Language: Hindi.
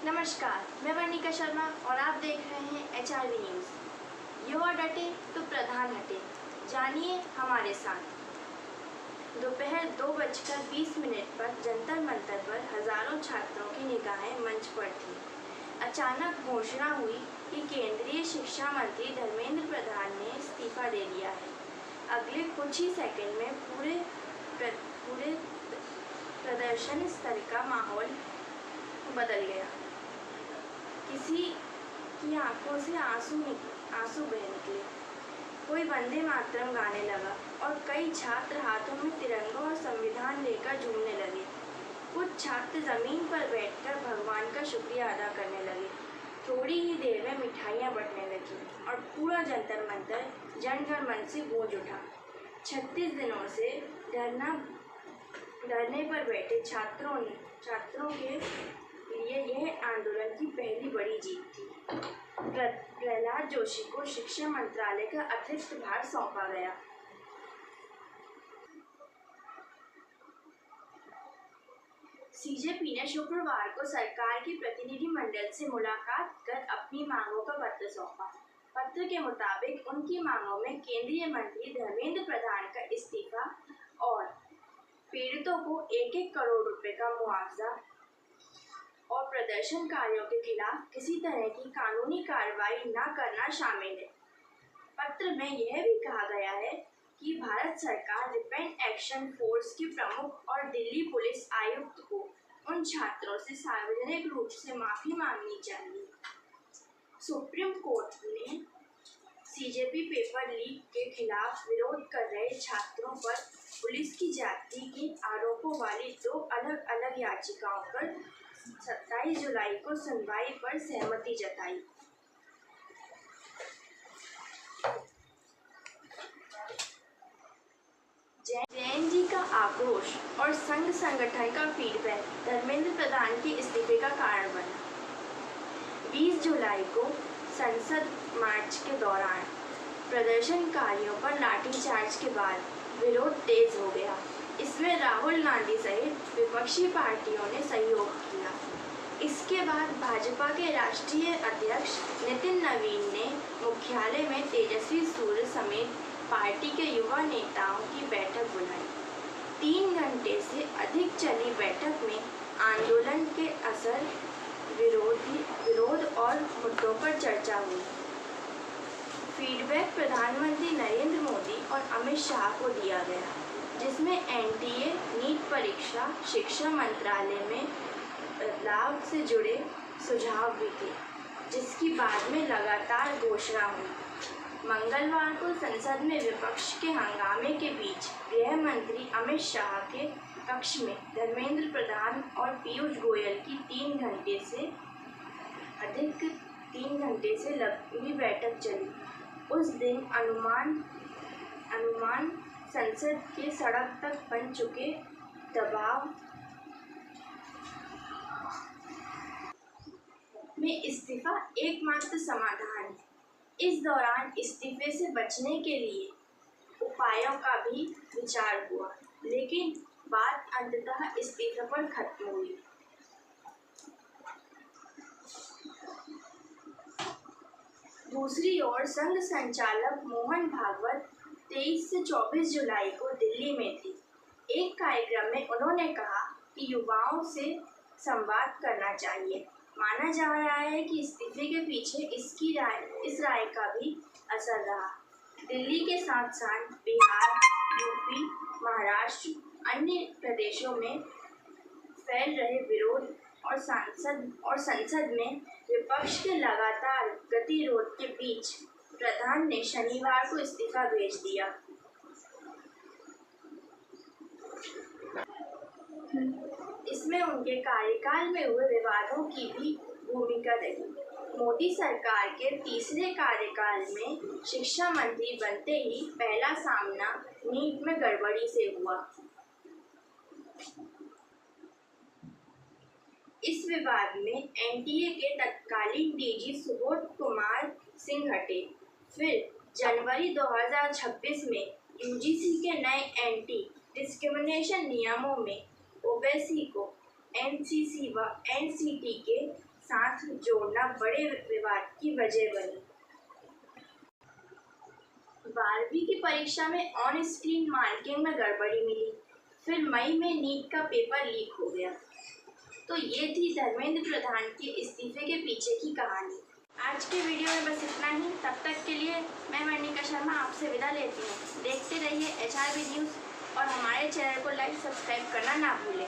नमस्कार, मैं वर्णिका शर्मा और आप देख रहे हैं HRV न्यूज़। युवा डटे तो प्रधान हटे, जानिए हमारे साथ। दोपहर 2:20 पर जंतर मंतर पर हजारों छात्रों की निगाहें मंच पर थी। अचानक घोषणा हुई कि केंद्रीय शिक्षा मंत्री धर्मेंद्र प्रधान ने इस्तीफा दे दिया है। अगले कुछ ही सेकंड में पूरे प्रदर्शन स्थल का माहौल बदल गया। किसी की आंखों से आंसू बह निकले, कोई वंदे मातरम गाने लगा और कई छात्र हाथों में तिरंगा और संविधान लेकर झूमने लगे। कुछ छात्र जमीन पर बैठकर भगवान का शुक्रिया अदा करने लगे। थोड़ी ही देर में मिठाइयाँ बंटने लगी और पूरा जंतर मंतर जन गण मन से गूंज उठा। 36 दिनों से धरने पर बैठे छात्रों के लिए यह आंदोलन की पहली बड़ी जीत थी। प्रहलाद जोशी को शिक्षा मंत्रालय का अतिरिक्त भार सौंपा गया। सीजेपी ने शुक्रवार को सरकार के प्रतिनिधि मंडल से मुलाकात कर अपनी मांगों का पत्र सौंपा। पत्र के मुताबिक उनकी मांगों में केंद्रीय मंत्री धर्मेंद्र प्रधान का इस्तीफा और पीड़ितों को 1-1 करोड़ रुपए का मुआवजा और प्रदर्शनकारियों के खिलाफ किसी तरह की कानूनी कार्रवाई न करना शामिल है। पत्र में यह भी कहा गया है कि भारत सरकार रिपेंट एक्शन फोर्स के प्रमुख और दिल्ली पुलिस आयुक्त को उन छात्रों से सार्वजनिक रूप से माफी मांगनी चाहिए। सुप्रीम कोर्ट ने सीजेपी पेपर लीक के खिलाफ विरोध कर रहे छात्रों पर पुलिस की ज्यादती के आरोपों वाली 2 अलग-अलग याचिकाओं पर 27 जुलाई को सुनवाई पर सहमति जताई। जैन जी का आक्रोश और संघ संगठन का फीडबैक धर्मेंद्र प्रधान के इस्तीफे का कारण बना। 20 जुलाई को संसद मार्च के दौरान प्रदर्शनकारियों पर लाठीचार्ज के बाद विरोध तेज हो गया। इसमें राहुल गांधी सहित विपक्षी पार्टियों ने सहयोग किया। इसके बाद भाजपा के राष्ट्रीय अध्यक्ष नितिन नवीन ने मुख्यालय में तेजस्वी सूर्य समेत पार्टी के युवा नेताओं की बैठक बुलाई। 3 घंटे से अधिक चली बैठक में आंदोलन के असर, विरोध और मुद्दों पर चर्चा हुई। फीडबैक प्रधानमंत्री नरेंद्र मोदी और अमित शाह को दिया गया, जिसमें एनटीए, नीट परीक्षा, शिक्षा मंत्रालय में बदलाव से जुड़े सुझाव भी थे, जिसकी बाद में लगातार घोषणा हुई। मंगलवार को संसद में विपक्ष के हंगामे के बीच गृह मंत्री अमित शाह के कक्ष में धर्मेंद्र प्रधान और पीयूष गोयल की 3 घंटे से लंबी बैठक चली। उस दिन अनुमान संसद के सड़क तक बन चुके दबाव में इस्तीफा एकमात्र समाधान है। इस दौरान इस्तीफे से बचने के लिए उपायों का भी विचार हुआ, लेकिन बात अंततः इस्तीफे पर खत्म हुई। दूसरी ओर संघ संचालक मोहन भागवत 23 से 24 जुलाई को दिल्ली में थे। एक कार्यक्रम में उन्होंने कहा कि युवाओं से संवाद करना चाहिए। माना जा रहा है कि इस्तीफे के पीछे इस राय का भी असर रहा। दिल्ली के साथ साथ बिहार, यूपी, महाराष्ट्र, अन्य प्रदेशों में फैल रहे विरोध और संसद में विपक्ष के लगातार गतिरोध के बीच प्रधान ने शनिवार को इस्तीफा भेज दिया। इसमें उनके कार्यकाल में हुए विवादों की भी भूमिका रही। मोदी सरकार के तीसरे कार्यकाल में शिक्षा मंत्री बनते ही पहला सामना नीट में गड़बड़ी से हुआ। इस विवाद में एनटीए के तत्कालीन डीजी सुबोध कुमार सिंह हटे। फिर जनवरी 2026 में यूजीसी के नए एंटी डिस्क्रिमिनेशन नियमों में ओवैसी को एनसीसी व एनसीटी के साथ जोड़ना बड़े विवाद की वजह बनी। 12वीं की परीक्षा में ऑन स्क्रीन मार्किंग में गड़बड़ी मिली। फिर मई में नीट का पेपर लीक हो गया। तो ये थी धर्मेंद्र प्रधान के इस्तीफे के पीछे की कहानी। आज के वीडियो में बस इतना ही। तब तक के लिए मैं वर्णिका शर्मा आपसे विदा लेती हूँ। देखते रहिए HRB न्यूज़ और हमारे चैनल को लाइक सब्सक्राइब करना ना भूलें।